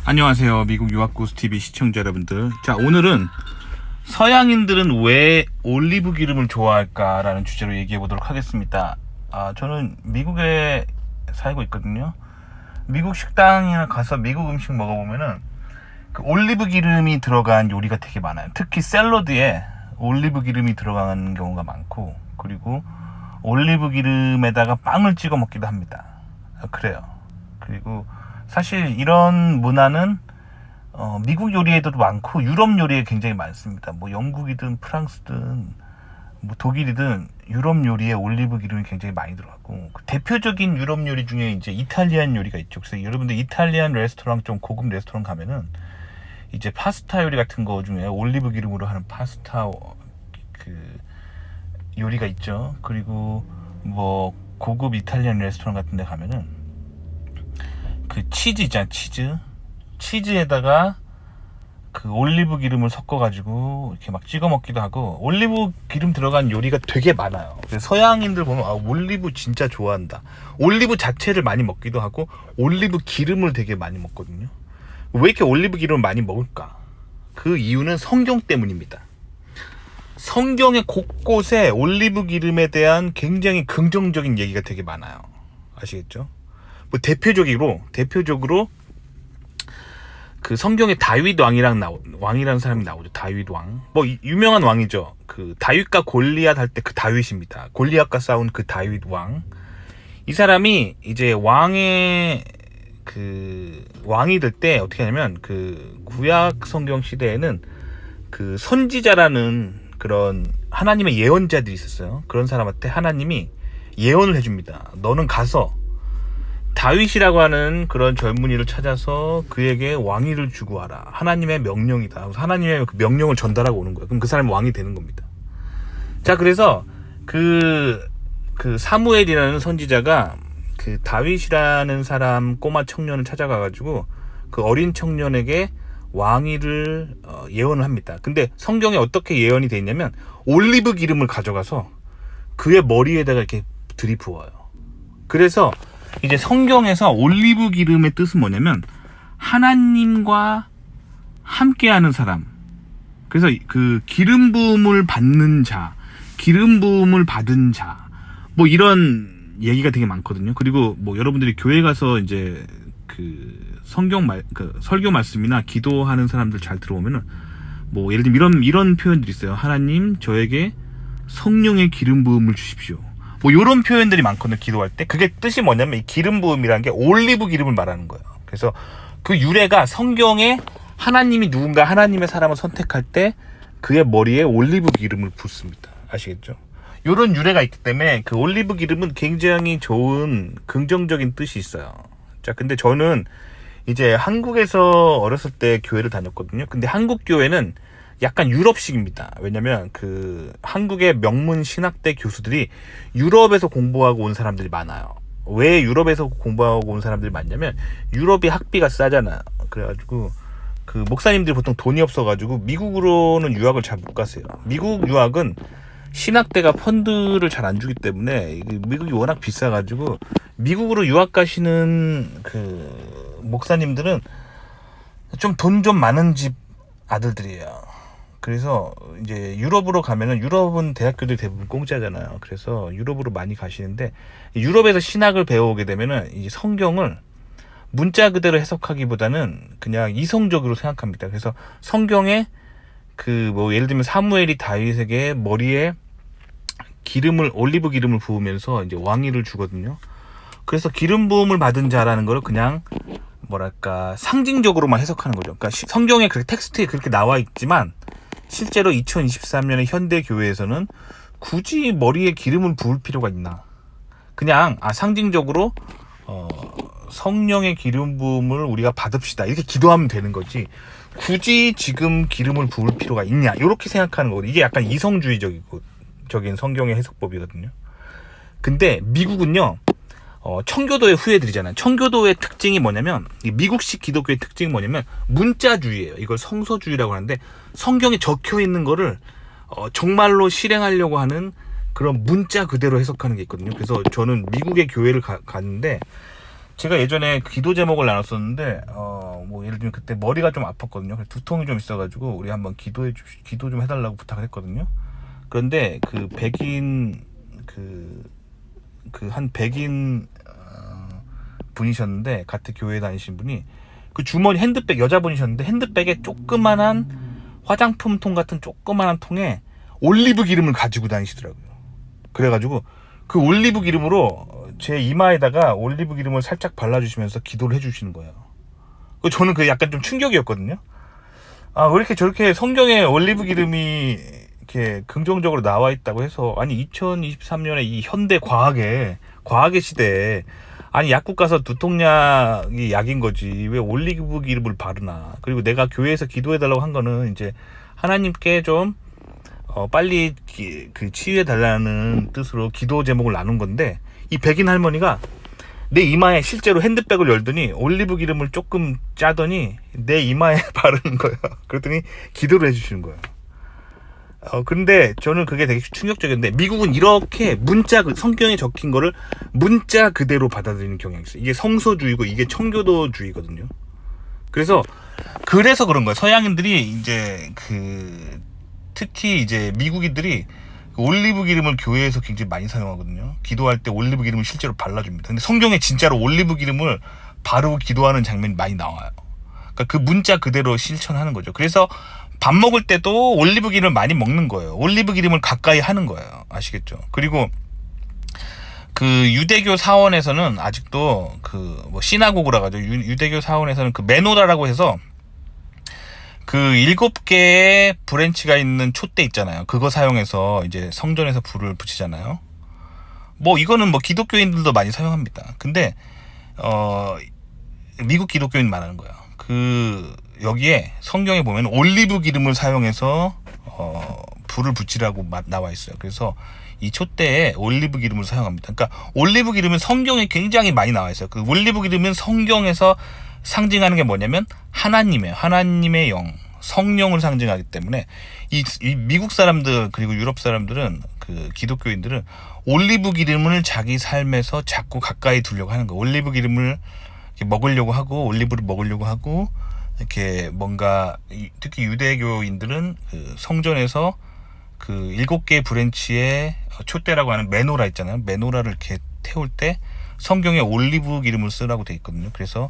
안녕하세요. 미국 유학구스TV 시청자 여러분들. 자, 오늘은 서양인들은 왜 올리브 기름을 좋아할까라는 주제로 얘기해 보도록 하겠습니다. 저는 미국에 살고 있거든요. 미국 식당이나 가서 미국 음식 먹어보면은 그 올리브 기름이 들어간 요리가 되게 많아요. 특히 샐러드에 올리브 기름이 들어가는 경우가 많고, 그리고 올리브 기름에다가 빵을 찍어 먹기도 합니다. 그래요. 그리고 사실 이런 문화는 미국 요리에도 많고 유럽 요리에 굉장히 많습니다. 뭐 영국이든 프랑스든 뭐 독일이든 유럽 요리에 올리브 기름이 굉장히 많이 들어가고, 그 대표적인 유럽 요리 중에 이제 이탈리안 요리가 있죠. 그래서 여러분들 이탈리안 레스토랑, 좀 고급 레스토랑 가면은 이제 파스타 요리 같은 거 중에 올리브 기름으로 하는 파스타 그 요리가 있죠. 그리고 뭐 고급 이탈리안 레스토랑 같은 데 가면은 그 치즈 있잖아, 치즈에다가 그 올리브 기름을 섞어가지고 이렇게 막 찍어 먹기도 하고, 올리브 기름 들어간 요리가 되게 많아요. 그래서 서양인들 보면 올리브 진짜 좋아한다. 올리브 자체를 많이 먹기도 하고 올리브 기름을 되게 많이 먹거든요. 왜 이렇게 올리브 기름을 많이 먹을까? 그 이유는 성경 때문입니다. 성경의 곳곳에 올리브 기름에 대한 굉장히 긍정적인 얘기가 되게 많아요. 아시겠죠? 뭐 대표적으로 그 성경에 다윗 왕이라는 사람이 나오죠. 다윗 왕. 뭐 유명한 왕이죠. 그 다윗과 골리앗 할 때 그 다윗입니다. 골리앗과 싸운 그 다윗 왕. 이 사람이 이제 왕이 될 때 어떻게 하냐면, 그 구약 성경 시대에는 그 선지자라는 그런 하나님의 예언자들이 있었어요. 그런 사람한테 하나님이 예언을 해줍니다. 너는 가서 다윗이라고 하는 그런 젊은이를 찾아서 그에게 왕위를 주고 와라. 하나님의 명령이다. 그래서 하나님의 그 명령을 전달하고 오는 거예요. 그럼 그 사람이 왕이 되는 겁니다. 자, 그래서 그 사무엘이라는 선지자가 그 다윗이라는 사람 꼬마 청년을 찾아가가지고 그 어린 청년에게 왕위를 예언을 합니다. 근데 성경에 어떻게 예언이 돼 있냐면, 올리브 기름을 가져가서 그의 머리에다가 이렇게 들이부어요. 그래서 이제 성경에서 올리브 기름의 뜻은 뭐냐면, 하나님과 함께하는 사람. 그래서 그 기름 부음을 받는 자, 기름 부음을 받은 자, 뭐 이런 얘기가 되게 많거든요. 그리고 뭐 여러분들이 교회 가서 이제 그 설교 말씀이나 기도하는 사람들 잘 들어보면은 뭐 예를 들면 이런 표현들이 있어요. 하나님, 저에게 성령의 기름 부음을 주십시오. 뭐 이런 표현들이 많거든요. 기도할 때. 그게 뜻이 뭐냐면, 이 기름 부음이라는 게 올리브 기름을 말하는 거예요. 그래서 그 유래가 성경에 하나님이 하나님의 사람을 선택할 때 그의 머리에 올리브 기름을 붓습니다. 아시겠죠? 이런 유래가 있기 때문에 그 올리브 기름은 굉장히 좋은 긍정적인 뜻이 있어요. 자, 근데 저는 이제 한국에서 어렸을 때 교회를 다녔거든요. 근데 한국 교회는 약간 유럽식입니다. 왜냐면 그 한국의 명문 신학대 교수들이 유럽에서 공부하고 온 사람들이 많아요. 왜 유럽에서 공부하고 온 사람들이 많냐면, 유럽이 학비가 싸잖아요. 그래가지고 그 목사님들이 보통 돈이 없어가지고 미국으로는 유학을 잘 못 가세요. 미국 유학은 신학대가 펀드를 잘 안 주기 때문에 미국이 워낙 비싸가지고 미국으로 유학 가시는 그 목사님들은 좀 돈 좀 많은 집 아들들이에요. 그래서 이제 유럽으로 가면은, 유럽은 대학교들이 대부분 공짜잖아요. 그래서 유럽으로 많이 가시는데, 유럽에서 신학을 배워오게 되면은 이 성경을 문자 그대로 해석하기보다는 그냥 이성적으로 생각합니다. 그래서 성경에 그 뭐 예를 들면 사무엘이 다윗에게 머리에 올리브 기름을 부으면서 이제 왕위를 주거든요. 그래서 기름 부음을 받은 자라는 걸 그냥 뭐랄까 상징적으로만 해석하는 거죠. 그러니까 성경에 그 텍스트에 그렇게 나와 있지만, 실제로 2023년의 현대 교회에서는 굳이 머리에 기름을 부을 필요가 있나? 그냥 상징적으로 성령의 기름 부음을 우리가 받읍시다, 이렇게 기도하면 되는 거지, 굳이 지금 기름을 부을 필요가 있냐, 이렇게 생각하는 거거든요. 이게 약간 이성주의적인 성경의 해석법이거든요. 근데 미국은요, 청교도의 후예들이잖아요. 청교도의 특징이 뭐냐면, 미국식 기독교의 특징이 뭐냐면 문자주의예요. 이걸 성서주의라고 하는데, 성경에 적혀 있는 거를 정말로 실행하려고 하는 그런 문자 그대로 해석하는 게 있거든요. 그래서 저는 미국의 교회를 갔는데, 제가 예전에 기도 제목을 나눴었는데 뭐 예를 들면 그때 머리가 좀 아팠거든요. 그래서 두통이 좀 있어가지고 우리 한번 기도 좀 해달라고 부탁을 했거든요. 그런데 그 백인 한 백인 분이셨는데 같은 교회 다니신 분이 그 주머니 핸드백 여자분이셨는데 핸드백에 조그만한 화장품통 같은 조그만한 통에 올리브 기름을 가지고 다니시더라고요. 그래가지고 그 올리브 기름으로 제 이마에다가 올리브 기름을 살짝 발라주시면서 기도를 해주시는 거예요. 저는 그 약간 좀 충격이었거든요. 아, 왜 이렇게 저렇게 성경에 올리브 기름이 이렇게 긍정적으로 나와 있다고 해서, 아니 2023년에 이 현대 과학의 시대에 아니 약국 가서 두통약이 약인 거지 왜 올리브 기름을 바르나. 그리고 내가 교회에서 기도해달라고 한 거는 이제 하나님께 좀 빨리 치유해 달라는 뜻으로 기도 제목을 나눈 건데, 이 백인 할머니가 내 이마에 실제로 핸드백을 열더니 올리브 기름을 조금 짜더니 내 이마에 바르는 거예요. 그랬더니 기도를 해주시는 거예요. 근데 저는 그게 되게 충격적이었는데, 미국은 이렇게 성경에 적힌 거를 문자 그대로 받아들이는 경향이 있어요. 이게 성서주의고 이게 청교도주의거든요. 그래서 그런 거예요. 서양인들이 이제 특히 이제 미국인들이 올리브 기름을 교회에서 굉장히 많이 사용하거든요. 기도할 때 올리브 기름을 실제로 발라줍니다. 근데 성경에 진짜로 올리브 기름을 바르고 기도하는 장면이 많이 나와요. 그러니까 그 문자 그대로 실천하는 거죠. 그래서 밥 먹을 때도 올리브 기름을 많이 먹는 거예요. 올리브 기름을 가까이 하는 거예요. 아시겠죠? 그리고 그 유대교 사원에서는 아직도 시나고그라 가지고 유대교 사원에서는 그 메노라라고 해서 그 7개의 브랜치가 있는 촛대 있잖아요. 그거 사용해서 이제 성전에서 불을 붙이잖아요. 이거는 기독교인들도 많이 사용합니다. 근데 미국 기독교인 말하는 거예요. 여기에 성경에 보면 올리브 기름을 사용해서 불을 붙이라고 나와 있어요. 그래서 이 촛대에 올리브 기름을 사용합니다. 그러니까 올리브 기름은 성경에 굉장히 많이 나와 있어요. 그 올리브 기름은 성경에서 상징하는 게 뭐냐면 하나님의 영, 성령을 상징하기 때문에 이 미국 사람들 그리고 유럽 사람들은 기독교인들은 올리브 기름을 자기 삶에서 자꾸 가까이 두려고 하는 거예요. 올리브 기름을 먹으려고 하고 올리브를 먹으려고 하고 이렇게 뭔가 특히 유대교인들은 성전에서 7개의 브랜치의 촛대라고 하는 메노라 있잖아요. 메노라를 이렇게 태울 때 성경에 올리브 기름을 쓰라고 돼 있거든요. 그래서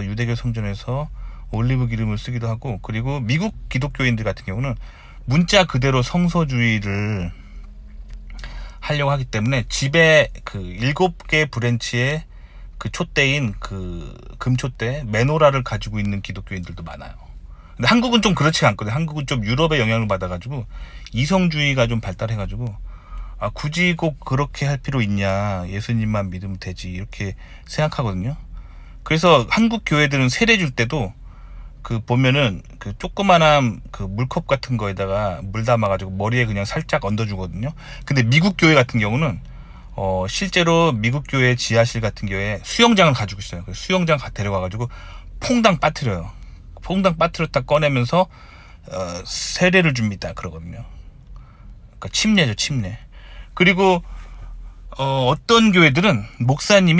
유대교 성전에서 올리브 기름을 쓰기도 하고, 그리고 미국 기독교인들 같은 경우는 문자 그대로 성서주의를 하려고 하기 때문에 집에 7개 브랜치의 촛대인 금촛대 메노라를 가지고 있는 기독교인들도 많아요. 근데 한국은 좀 그렇지가 않거든요. 한국은 좀 유럽의 영향을 받아가지고 이성주의가 좀 발달해가지고 굳이 꼭 그렇게 할 필요 있냐, 예수님만 믿으면 되지 이렇게 생각하거든요. 그래서 한국 교회들은 세례 줄 때도 보면은 조그만한 물컵 같은 거에다가 물 담아가지고 머리에 그냥 살짝 얹어주거든요. 근데 미국 교회 같은 경우는 실제로 미국 교회 지하실 같은 경우에 수영장을 가지고 있어요. 수영장 데려가가지고 퐁당 빠뜨려요. 퐁당 빠뜨렸다 꺼내면서 세례를 줍니다. 그러거든요. 그러니까 침례죠, 침례. 그리고 어떤 교회들은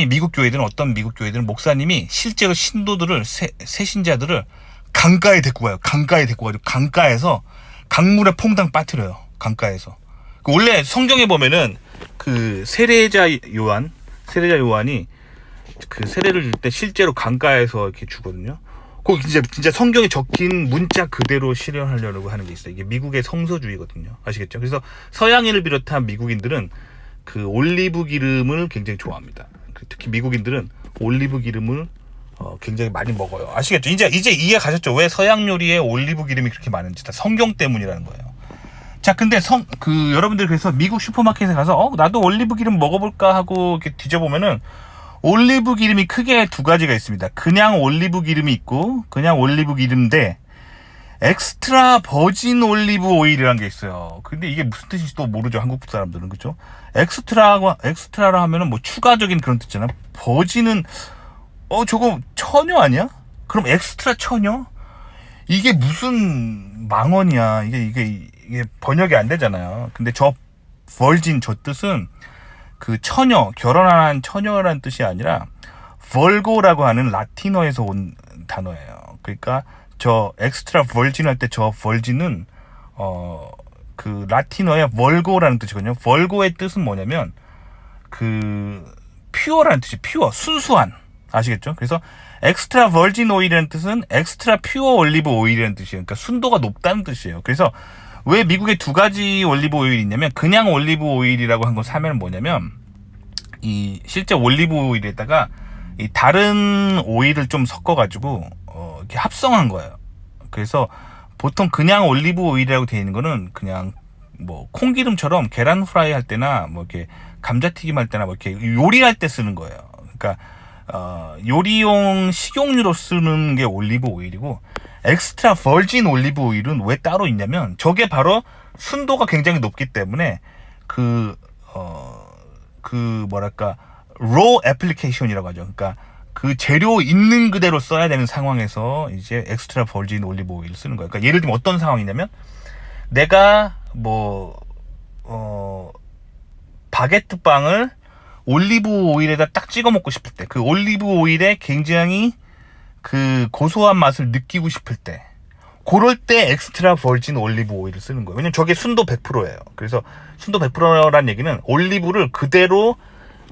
미국 교회들은 목사님이 실제로 신도들을 새신자들을 강가에 데리고 가요. 강가에 데리고 가지고 강가에서 강물에 퐁당 빠뜨려요. 강가에서. 원래 성경에 보면은 세례자 요한이 세례를 줄 때 실제로 강가에서 이렇게 주거든요. 그 진짜 성경에 적힌 문자 그대로 실현하려고 하는 게 있어요. 이게 미국의 성서주의거든요. 아시겠죠? 그래서 서양인을 비롯한 미국인들은 올리브 기름을 굉장히 좋아합니다. 특히 미국인들은 올리브 기름을 굉장히 많이 먹어요. 아시겠죠? 이제 이해 가셨죠? 왜 서양 요리에 올리브 기름이 그렇게 많은지. 다 성경 때문이라는 거예요. 자, 근데 여러분들 그래서 미국 슈퍼마켓에 가서 나도 올리브 기름 먹어볼까 하고 이렇게 뒤져보면은 올리브 기름이 크게 두 가지가 있습니다. 그냥 올리브 기름이 있고, 그냥 올리브 기름인데 엑스트라 버진 올리브 오일이라는 게 있어요. 근데 이게 무슨 뜻인지 또 모르죠, 한국 사람들은. 그죠? 엑스트라라 하면은 추가적인 그런 뜻이잖아. 버진은 저거 처녀 아니야? 그럼 엑스트라 처녀? 이게 무슨 망언이야. 이게 번역이 안 되잖아요. 근데 버진 저 뜻은 처녀, 결혼한 처녀라는 뜻이 아니라 벌고라고 하는 라틴어에서 온 단어예요. 그러니까 저 엑스트라 버진 할 때 저 버진은 그 라틴어의 벌고라는 뜻이거든요. 벌고의 뜻은 뭐냐면 그 퓨어라는 뜻이 퓨어, 순수한. 아시겠죠? 그래서 엑스트라 버진 오일이라는 뜻은 엑스트라 퓨어 올리브 오일이라는 뜻이에요. 그러니까 순도가 높다는 뜻이에요. 그래서 왜 미국에 두 가지 올리브 오일이 있냐면 그냥 올리브 오일이라고 한 거 사면 뭐냐면 이 실제 올리브 오일에다가 이 다른 오일을 좀 섞어가지고 이렇게 합성한 거예요. 그래서 보통 그냥 올리브 오일이라고 되어 있는 거는 그냥 뭐 콩기름처럼 계란 후라이 할 때나 뭐 이렇게 감자튀김 할 때나 뭐 이렇게 요리할 때 쓰는 거예요. 그러니까 요리용 식용유로 쓰는 게 올리브 오일이고 엑스트라 버진 올리브 오일은 왜 따로 있냐면 저게 바로 순도가 굉장히 높기 때문에 그 뭐랄까 raw application이라고 하죠. 그러니까 그 재료 있는 그대로 써야 되는 상황에서 이제 엑스트라 버진 올리브 오일을 쓰는 거예요. 그러니까 예를 들면 어떤 상황이냐면 내가 뭐 바게트 빵을 올리브 오일에다 딱 찍어 먹고 싶을 때, 그 올리브 오일에 굉장히 그 고소한 맛을 느끼고 싶을 때, 그럴 때 엑스트라 버진 올리브 오일을 쓰는 거예요. 왜냐면 저게 순도 100%예요. 그래서 순도 100%란 얘기는 올리브를 그대로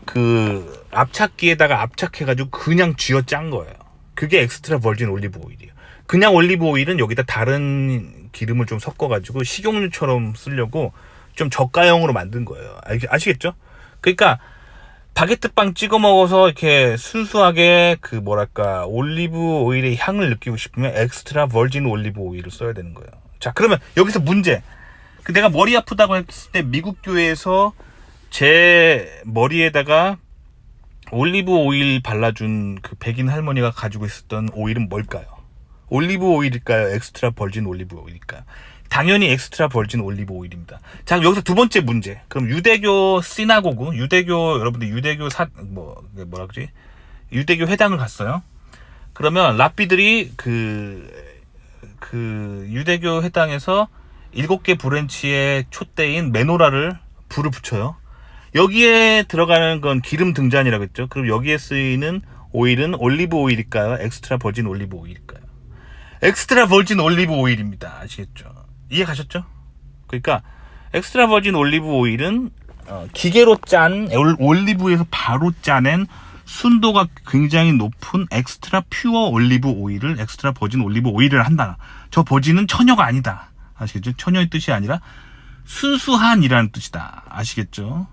그 압착기에다가 압착해가지고 그냥 쥐어 짠 거예요. 그게 엑스트라 버진 올리브 오일이에요. 그냥 올리브 오일은 여기다 다른 기름을 좀 섞어가지고 식용유처럼 쓰려고 좀 저가형으로 만든 거예요. 아시겠죠? 그러니까 바게트 빵 찍어 먹어서 이렇게 순수하게 그 뭐랄까 올리브 오일의 향을 느끼고 싶으면 엑스트라 버진 올리브 오일을 써야 되는 거예요. 자, 그러면 여기서 문제. 그 내가 머리 아프다고 했을 때 미국 교회에서 제 머리에다가 올리브 오일 발라준 그 백인 할머니가 가지고 있었던 오일은 뭘까요? 올리브 오일일까요? 엑스트라 버진 올리브 오일일까요? 당연히 엑스트라 버진 올리브 오일입니다. 자, 여기서 두 번째 문제. 그럼 유대교 시나고그, 여러분들 유대교 뭐라 그러지? 유대교 회당을 갔어요. 그러면 랍비들이 그 유대교 회당에서 7개 브랜치의 촛대인 메노라를 불을 붙여요. 여기에 들어가는 건 기름 등잔이라고 했죠. 그럼 여기에 쓰이는 오일은 올리브 오일일까요? 엑스트라 버진 올리브 오일일까요? 엑스트라 버진 올리브 오일입니다. 아시겠죠? 이해 가셨죠? 그러니까 엑스트라 버진 올리브 오일은 기계로 짠 올리브에서 바로 짜낸 순도가 굉장히 높은 엑스트라 퓨어 올리브 오일을 엑스트라 버진 올리브 오일을 한다. 저 버진은 처녀가 아니다. 아시겠죠? 처녀의 뜻이 아니라 순수한이라는 뜻이다. 아시겠죠?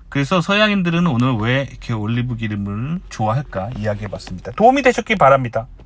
그래서 서양인들은 오늘 왜 이렇게 올리브 기름을 좋아할까 이야기해봤습니다. 도움이 되셨길 바랍니다.